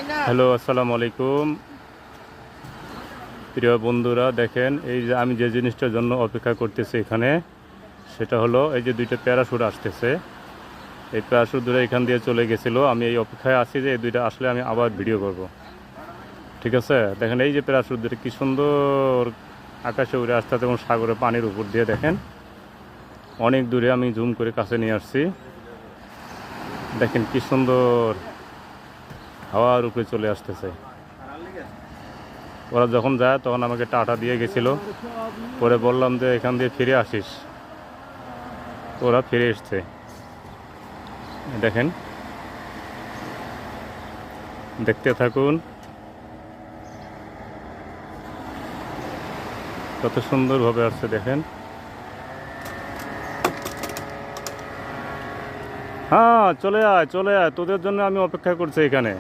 Hello, আসসালামু আলাইকুম। প্রিয় বন্ধুরা, দেখেন এই যে আমি যে জিনিসটার জন্য অপেক্ষা করতেছি এখানে, সেটা হলো এই যে দুইটা প্যারাশুট আসতেছে। এই প্যারাশুট দুটো এখান দিয়ে চলে গেছিলো। আমি এই অপেক্ষায় আছি যে এই দুইটা আসলে আমি আবার ভিডিও করব। ঠিক আছে, দেখেন এই যে প্যারাশুট দুটো কি সুন্দর আকাশে উড়ে আসতেছে এবং সাগরের পানির উপর দিয়ে দেখেন অনেক দূরে। আমি জুম করে কাছে নিয়ে আসছি, দেখেন কি সুন্দর হাওয়ার উপরে চলে আসতেছে। ওরা যখন যায় তখন আমাকে টাটা দিয়ে গেছিলো। পরে বললাম যে এখান দিয়ে ফিরে আসিস, ওরা ফিরে এসছে। দেখেন, দেখতে থাকুন কত সুন্দরভাবে আসছে। দেখেন, হ্যাঁ চলে আয় চলে আয়, তোদের জন্য আমি অপেক্ষা করছি এখানে।